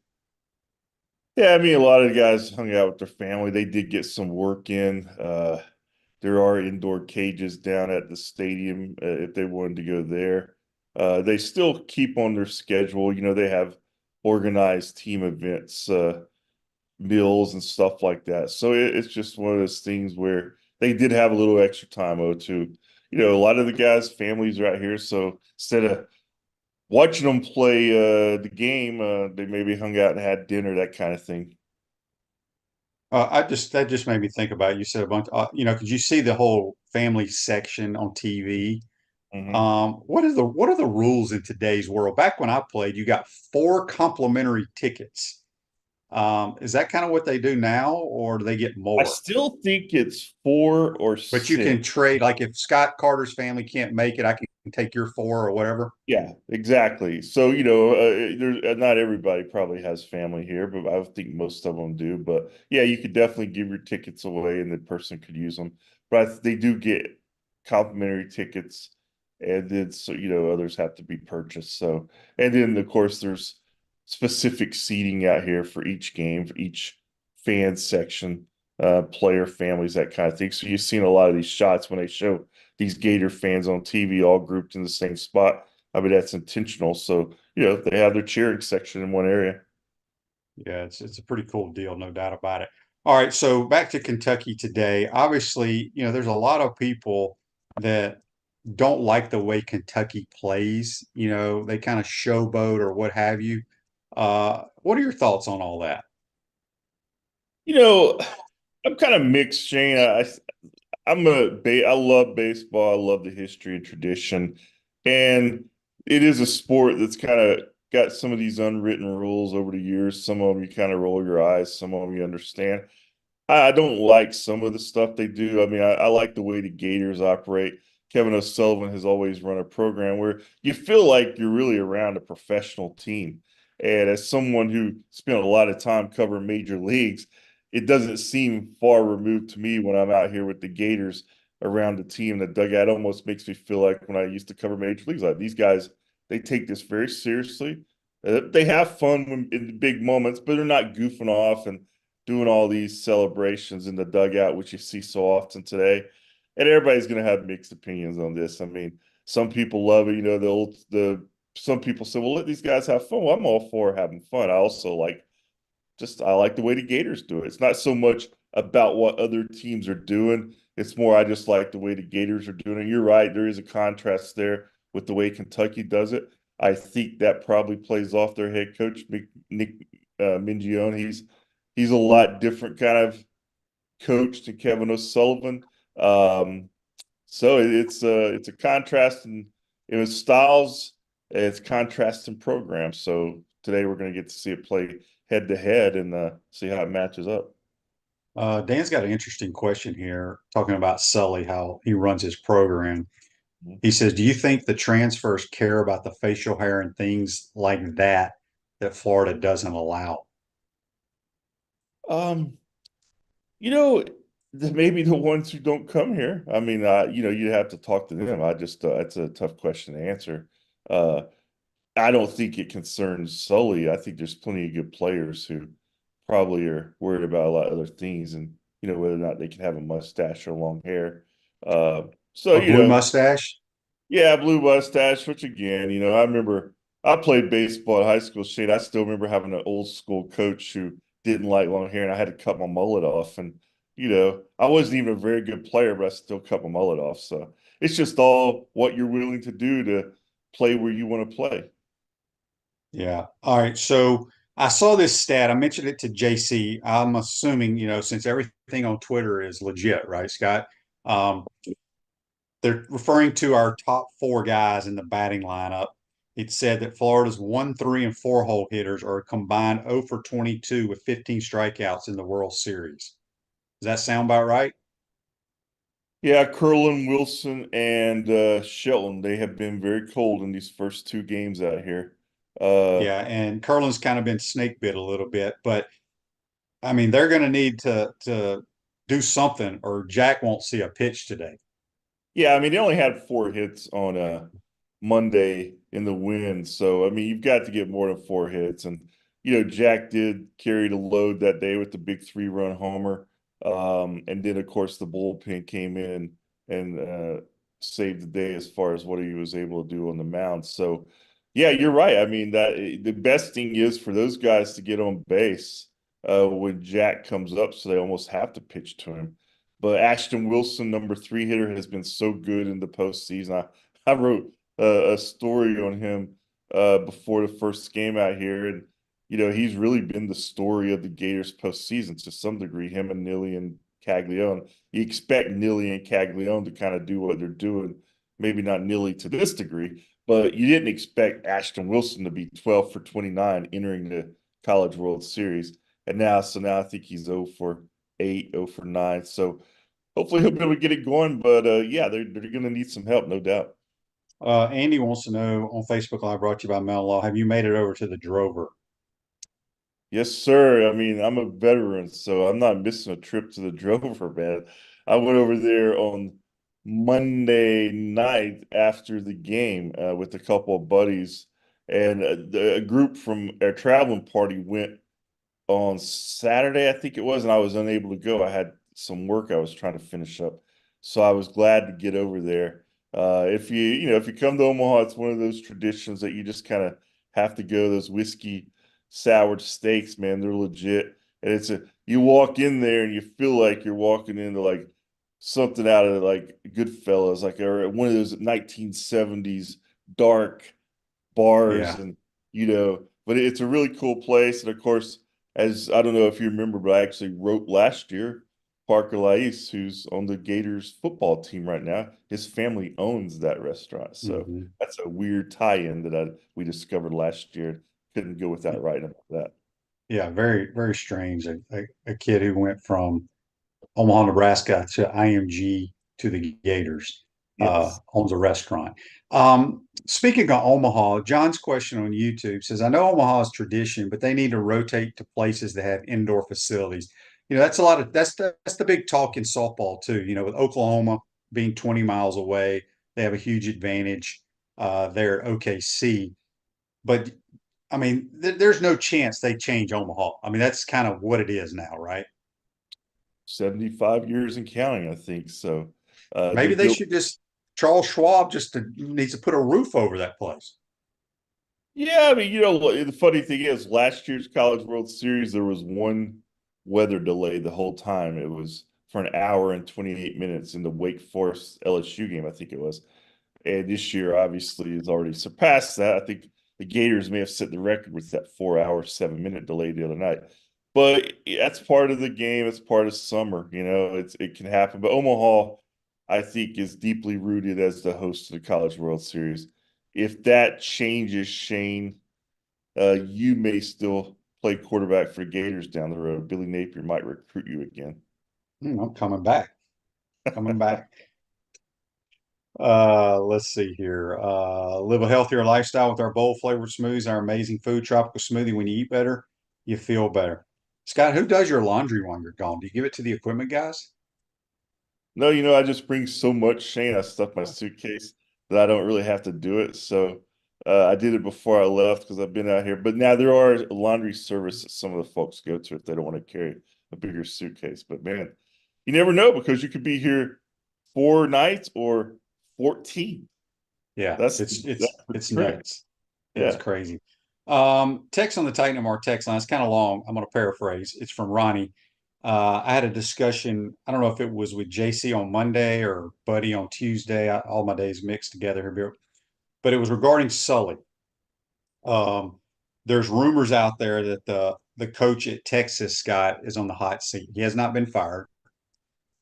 Yeah, I mean, a lot of the guys hung out with their family. They did get some work in. There are indoor cages down at the stadium if they wanted to go there. They still keep on their schedule. They have organized team events, meals and stuff like that. So it's just one of those things where they did have a little extra time, too. A lot of the guys' families are out here. So instead of watching them play the game, they maybe hung out and had dinner, that kind of thing. That just made me think about, you said a bunch, because you see the whole family section on TV. Mhm. What are the rules in today's world? Back when I played, you got 4 complimentary tickets. Is that kind of what they do now, or do they get I more? still think it's 4 or But you 6. can trade, like if Scott Carter's family can't make it, I can take your 4 or whatever. Yeah, exactly. So, there's not everybody probably has family here, but I think most of them do. But yeah, you could definitely give your tickets away and the person could use them. But they do get complimentary tickets, and then so others have to be purchased. So, and then of course there's specific seating out here for each game, for each fan section, player families, that kind of thing. So you've seen a lot of these shots when they show these Gator fans on TV all grouped in the same spot. I mean, that's intentional. So, they have their cheering section in one area. Yeah, it's a pretty cool deal, no doubt about it. All right, so back to Kentucky today. Obviously, there's a lot of people that don't like the way Kentucky plays. They kind of showboat or what have you. What are your thoughts on all that? You know, I'm kind of mixed, Shane. I love baseball. I love the history and tradition, and it is a sport that's kind of got some of these unwritten rules over the years. Some of them you kind of roll your eyes. Some of them you understand. I don't like some of the stuff they do. I mean, I like the way the Gators operate. Kevin O'Sullivan has always run a program where you feel like you're really around a professional team. And as someone who spent a lot of time covering major leagues, it doesn't seem far removed to me when I'm out here with the Gators around the team. The dugout almost makes me feel like when I used to cover major leagues. Like these guys, they take this very seriously. They have fun in the big moments, but they're not goofing off and doing all these celebrations in the dugout, which you see so often today. And everybody's going to have mixed opinions on this. I mean, some people love it. Some people say, well, let these guys have fun. Well, I'm all for having fun. I like the way the Gators do it. It's not so much about what other teams are doing. It's more, I just like the way the Gators are doing it. You're right. There is a contrast there with the way Kentucky does it. I think that probably plays off their head coach, Nick Mingione. He's a lot different kind of coach than Kevin O'Sullivan. So it's a contrast in styles. It's contrast in programs. So today we're going to get to see it play head to head and see how it matches up. Dan's got an interesting question here, talking about Sully, how he runs his program. Mhm. He says, "Do you think the transfers care about the facial hair and things like that Florida doesn't allow?" Um, you know, Maybe the ones who don't come here. I mean, you have to talk to them. I just that's a tough question to answer. Uh, I don't think it concerns Sully. I think there's plenty of good players who probably are worried about a lot of other things, and whether or not they can have a mustache or long hair. Uh, so Or blue mustache? yeah, blue mustache. Which again, I remember I played baseball in high school. Shane, I still remember having an old school coach who didn't like long hair, and I had to cut my mullet off. And I wasn't even a very good player, but I still cut my mullet off. So it's just all what you're willing to do to play where you want to play. Yeah. All right. So I saw this stat. I mentioned it to JC. I'm assuming, since everything on Twitter is legit, right, Scott? Um, they're referring to our top four guys in the batting lineup. It said that Florida's 1, 3, and 4 hole hitters are a combined 0 for 22 with 15 strikeouts in the World Series. Does that sound about right? Yeah, Curlin, Wilson, and Shelton, they have been very cold in these first two games out here. Yeah, and Curlin's kind of been snake bit a little bit, but I mean they're going to need to do something, or Jack won't see a pitch today. Yeah, I mean, they only had 4 hits on Monday in the win. So, I mean, you've got to get more than 4 hits. And, Jack did carry the load that day with the big 3-run homer. And then, of course, the bullpen came in and saved the day as far as what he was able to do on the mound. So, yeah, you're right. I mean, that the best thing is for those guys to get on base when Jack comes up, so they almost have to pitch to him. But Ashton Wilson, number 3 hitter, has been so good in the postseason. I wrote a story on him before the first game out here, and he's really been the story of the Gators postseason to some degree. Him and Nilly and Caglione. You expect Nilly and Caglione to kind of do what they're doing. Maybe not Nilly to this degree, but you didn't expect Ashton Wilson to be 12 for 29 entering the College World Series, and now I think he's 0 for 8, 0 for 9. So hopefully he'll be able to get it going. But yeah, they're going to need some help, no doubt. Andy wants to know on Facebook Live, brought to you by Mel Law, have you made it over to the Drover? Yes, sir. I mean, I'm a veteran, so I'm not missing a trip to the Drover, man. I went over there on Monday night after the game with a couple of buddies, and a group from our traveling party went on Saturday, I think it was, and I was unable to go. I had some work I was trying to finish up, so I was glad to get over there. If you come to Omaha, it's one of those traditions that you just kind of have to go. Those whiskey soured steaks, man, they're legit. And you walk in there and you feel like you're walking into like something out of like Goodfellas, like or one of those 1970s dark bars, Yeah. and but it's a really cool place. And of course, as I don't know if you remember, but I actually wrote last year, Parker Lais, who's on the Gators football team right now, his family owns that restaurant. So Mm-hmm. that's a weird tie-in that we discovered last year. Couldn't go without writing about that. Yeah, very, very strange. A kid who went from Omaha, Nebraska to IMG to the Gators Yes. owns a restaurant. Speaking of Omaha, John's question on YouTube says, I know Omaha's tradition, but they need to rotate to places that have indoor facilities. That's that's the big talk in softball too. With Oklahoma being 20 miles away, they have a huge advantage there at OKC. But I mean, there's no chance they change Omaha. I mean, that's kind of what it is now, right? 75 years and counting, I think. So they Maybe they built. should Charles Schwab needs to put a roof over that place. Yeah, I mean, the funny thing is, last year's College World Series, there was one weather delay the whole time. It was for an hour and 28 minutes in the Wake Forest LSU game, I think it was. And this year, obviously, has already surpassed that. I think the Gators may have set the record with that 4-hour, 7-minute delay the other night. But that's part of the game. It's part of summer. It can happen. But Omaha, I think, is deeply rooted as the host of the College World Series. If that changes, Shane, you may still play quarterback for Gators down the road. Billy Napier might recruit you again. I'm coming back. Coming back. Let's see here. Live a healthier lifestyle with our bold flavored smoothies, our amazing food, tropical smoothie. When you eat better, you feel better. Scott, who does your laundry while you're gone? Do you give it to the equipment guys? No, I just bring so much, Shane. I stuff my suitcase that I don't really have to do it. So I did it before I left because I've been out here. But now there are laundry services some of the folks go to if they don't want to carry a bigger suitcase. But man, you never know because you could be here 4 nights or 14. Yeah, That's it's trick. nuts. It's Yeah. crazy. Text on the Titan MR text line. It's kind of long. I'm going to paraphrase. It's from Ronnie. I had a discussion. I don't know if it was with JC on Monday or Buddy on Tuesday. All my days mixed together here, but it was regarding Sully. Um, there's rumors out there that the coach at Texas, Scott, is on the hot seat. He has not been fired.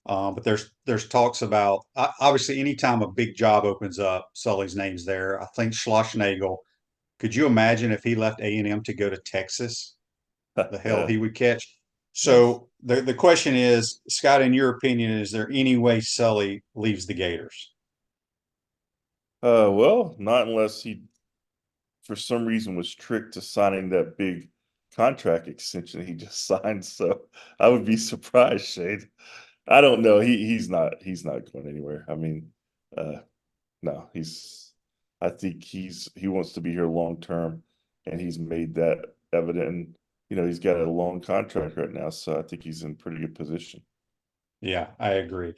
But there's talks about obviously anytime a big job opens up, Sully's name's there. I think Schlossnagle. Could you imagine if he left A&M to go to Texas? The hell he would catch. Yes. So the question is, Scott, in your opinion, is there any way Sully leaves the Gators? Well, not unless he, for some reason, was tricked to signing that big contract extension he just signed. So I would be surprised, Shade. I don't know. He's not going anywhere. I mean, uh, no, I think he wants to be here long term, and he's made that evident. And, he's got a long contract right now, so I think he's in pretty good position. Yeah, I agree.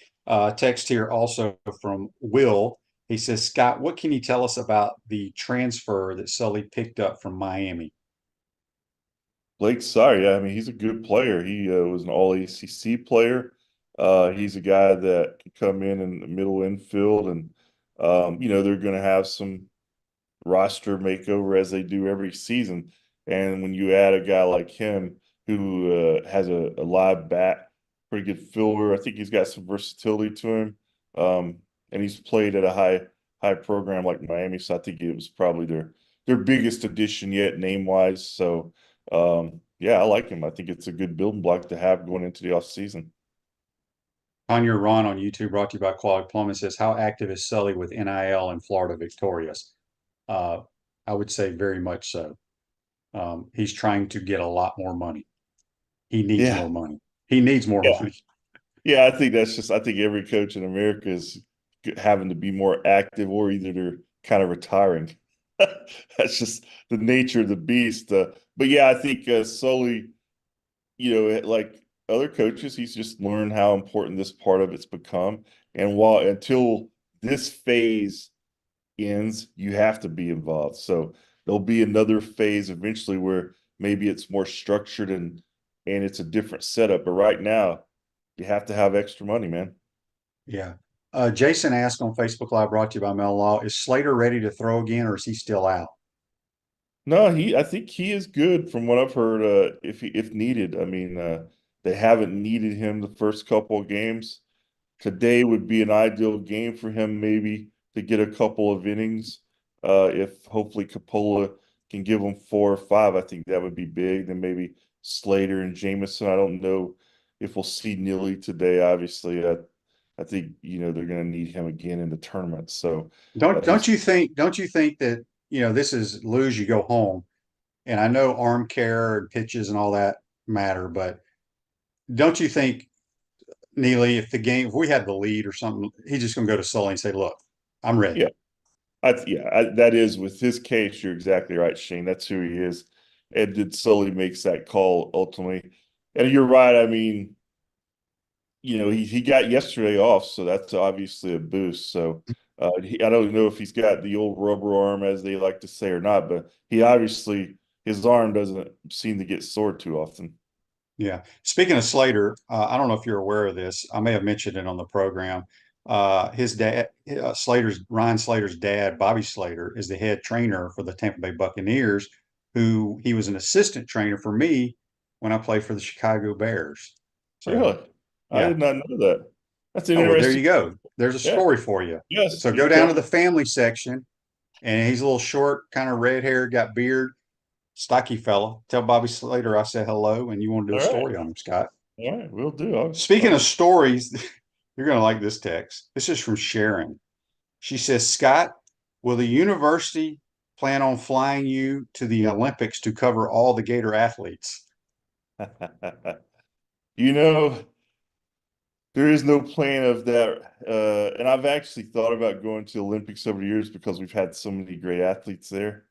Text here also from Will. He says, Scott, what can you tell us about the transfer that Sully picked up from Miami? Blake Sorry, yeah, I mean, he's a good player. He was an all ACC player. He's a guy that can come in the middle infield, and they're going to have some roster makeover as they do every season. And when you add a guy like him who has a live bat, pretty good fielder, I think he's got some versatility to him. And he's played at a high program like Miami, so I think it was probably their biggest addition yet name wise. So yeah, I like him. I think it's a good building block to have going into the off season. Tanya Ron on YouTube, brought to you by Claude Plummer, says, how active is Sully with NIL in Florida Victorious? I would say very much so. He's trying to get a lot more money. He needs Yeah, more money. He needs more yeah, money. yeah. I think every coach in America is having to be more active, or either they're kind of retiring. That's just the nature of the beast. But yeah, I think Sully, like other coaches, he's just learned how important this part of it's become. And until this phase ends, you have to be involved. So there'll be another phase eventually where maybe it's more structured and it's a different setup. But right now, you have to have extra money, man. Yeah. Jason asked on Facebook Live, brought to you by Mel Law, is Slater ready to throw again, or is he still out? No, I think he is good from what I've heard. If needed, I mean, they haven't needed him the first couple of games. Today would be an ideal game for him, maybe to get a couple of innings. If hopefully Capola can give him 4 or 5, I think that would be big. Then maybe Slater and Jameson. I don't know if we'll see Neely today. Obviously, I think they're going to need him again in the tournament. So Don't you think that this is lose, you go home, and I know arm care and pitches and all that matter, but don't you think, Neely, if we had the lead or something, he's just going to go to Sully and say, look, I'm ready. yeah, that is with his case. You're exactly right, Shane. That's who he is. And did Sully makes that call ultimately? And you're right. I mean, he got yesterday off, so that's obviously a boost. So I don't know if he's got the old rubber arm, as they like to say, or not, but his arm doesn't seem to get sore too often. Yeah. Speaking of Slater, I don't know if you're aware of this. I may have mentioned it on the program. His dad, Ryan Slater's dad, Bobby Slater, is the head trainer for the Tampa Bay Buccaneers, who he was an assistant trainer for me when I played for the Chicago Bears. So, Really? I yeah. did not know that. That's an Oh, well, there interesting. you go. There's a Yeah. story for you. Yes. So go down to the family section, and he's a little short, kind of red hair, got beard, stocky fella. Tell Bobby Slater I said hello, and you want to do a All right. story on him, Scott. All right. We'll do. Speaking of stories, you're going to like this text. This is from Sharon. She says, Scott, will the university plan on flying you to the Olympics to cover all the Gator athletes? you know, There is no plan of that. And I've actually thought about going to the Olympics over the years because we've had so many great athletes there.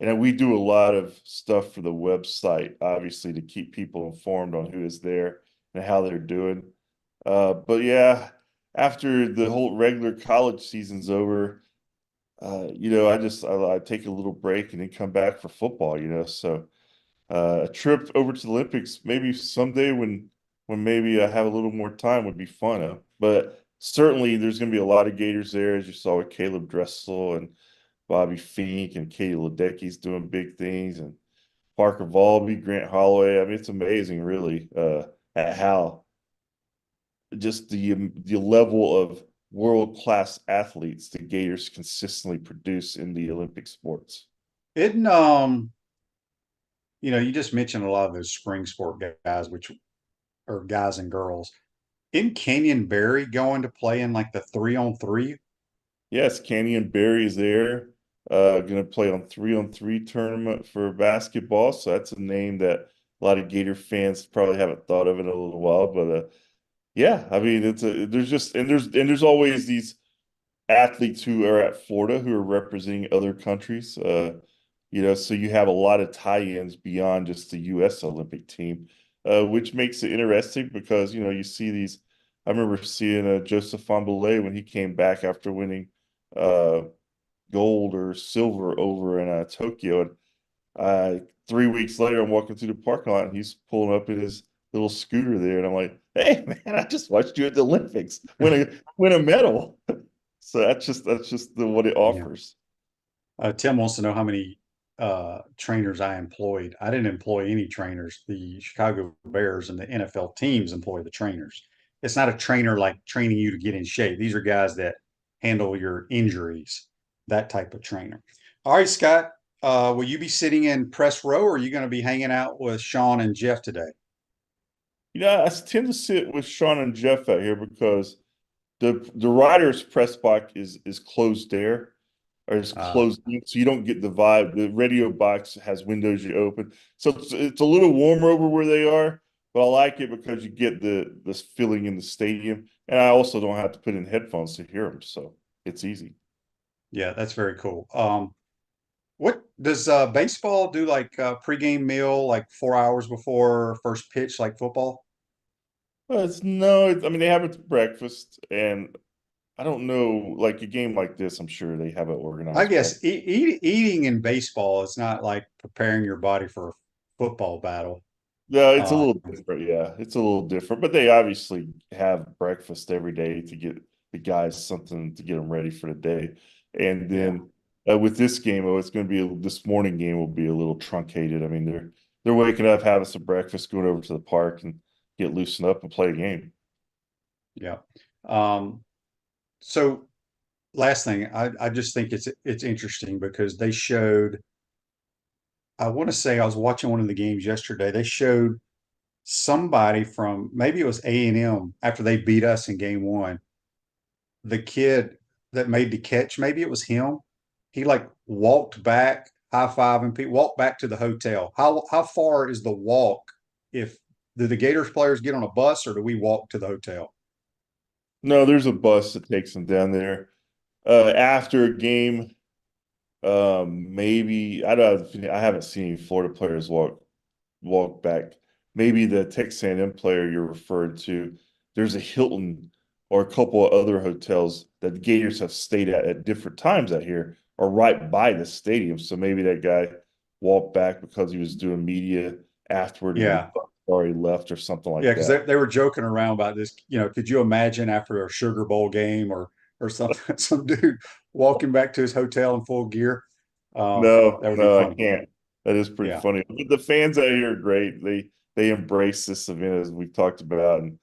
And we do a lot of stuff for the website, obviously, to keep people informed on who is there and how they're doing. But yeah, after the whole regular college season's over, I take a little break and then come back for football. So a trip over to the Olympics, maybe someday when maybe I have a little more time would be fun. But certainly there's going to be a lot of Gators there, as you saw with Caleb Dressel and Bobby Fink and Katie Ledecky's doing big things, and Parker Volby, Grant Holloway. I mean, it's amazing, really, at how just the level of world-class athletes the Gators consistently produce in the Olympic sports. Isn't you just mentioned a lot of those spring sport guys, which are guys and girls. In Kenyon Berry going to play in like the 3-on-3? Yes, Canyon Berry is there. Going to play on 3-on-3 tournament for basketball. So that's a name that a lot of Gator fans probably haven't thought of in a little while. But yeah, I mean, there's always these athletes who are at Florida who are representing other countries. So you have a lot of tie-ins beyond just the U.S. Olympic team, which makes it interesting because you see these. I remember seeing Joseph Fahnbulleh when he came back after winning gold or silver over in Tokyo, and 3 weeks later, I'm walking through the parking lot and he's pulling up in his little scooter there, and I'm like, "Hey, man, I just watched you at the Olympics win a medal." So that's just what it Yeah. offers. Tim wants to know how many trainers I employed. I didn't employ any trainers. The Chicago Bears and the NFL teams employ the trainers. It's not a trainer like training you to get in shape. These are guys that handle your injuries, that type of trainer. All right, Scott, will you be sitting in press row, or are you going to be hanging out with Sean and Jeff today? I tend to sit with Sean and Jeff out here because the writers' press box is closed there, or is closed in, so you don't get the vibe. The radio box has windows you open, so it's a little warmer over where they are. But I like it because you get this feeling in the stadium, and I also don't have to put in headphones to hear them, so it's easy. Yeah, that's very cool. What does baseball do, like pregame meal, like 4 hours before first pitch, like football? Well, no, I mean they have it to breakfast, and I don't know, like a game like this, I'm sure they have it I organized guess breakfast. eating in baseball is not like preparing your body for a football battle. Yeah, it's a Uh, little different. Yeah, it's a little different, but they obviously have breakfast every day to get the guys something to get them ready for the day. And yeah, then with this game, it's going to be this morning game will be a little truncated. I mean, they're waking up, having some breakfast, going over to the park and get loosened up and play a game. yeah. Um, so last thing, I just think it's interesting because they showed. I want to say I was watching one of the games yesterday. They showed somebody from, maybe it was A&M, after they beat us in game one. The kid that made the catch, maybe it was him. He like walked back, high fiving people, walked back to the hotel. How far is the walk? If do the Gators players get on a bus, or do we walk to the hotel? No, there's a bus that takes them down there. After a game, maybe I haven't seen Florida players walk back. Maybe the Texas A&M player you're referring to, there's a Hilton or a couple of other hotels that the Gators have stayed at different times out here are right by the stadium. So maybe that guy walked back because he was doing media afterward and they Yeah. already left or something Yeah, like because that. they were joking around about this. Could you imagine after a Sugar Bowl game or something, some dude walking back to his hotel in full gear? No, That would be no, I funny. can't. That is pretty Yeah. funny. But the fans out here are great. They embrace this event as we've talked about. And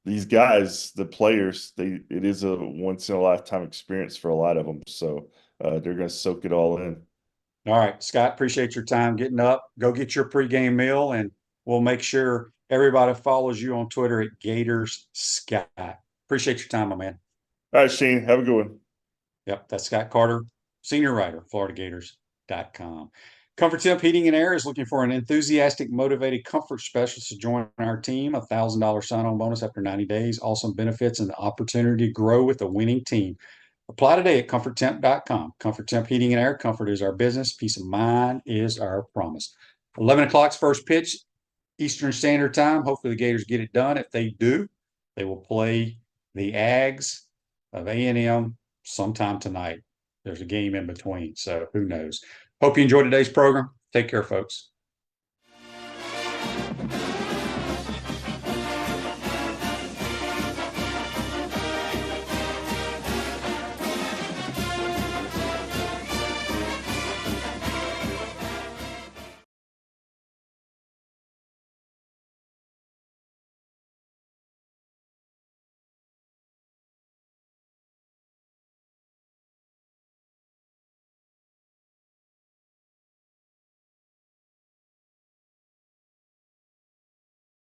these guys, the players, it is a once in a lifetime experience for a lot of them. So they're going to soak it all in. All right, Scott, appreciate your time getting up. Go get your pregame meal, and we'll make sure everybody follows you on Twitter at Gators Scott. Appreciate your time, my man. All right, Shane, have a good one. Yep, that's Scott Carter, senior writer, FloridaGators.com. Comfort Temp Heating and Air is looking for an enthusiastic, motivated comfort specialist to join our team. $1,000 sign-on bonus after 90 days. Awesome benefits and the opportunity to grow with a winning team. Apply today at comforttemp.com. Comfort Temp Heating and Air. Comfort is our business. Peace of mind is our promise. 11 o'clock's first pitch, Eastern Standard Time. Hopefully the Gators get it done. If they do, they will play the Ags of A&M sometime tonight. There's a game in between, so who knows. Hope you enjoyed today's program. Take care, folks.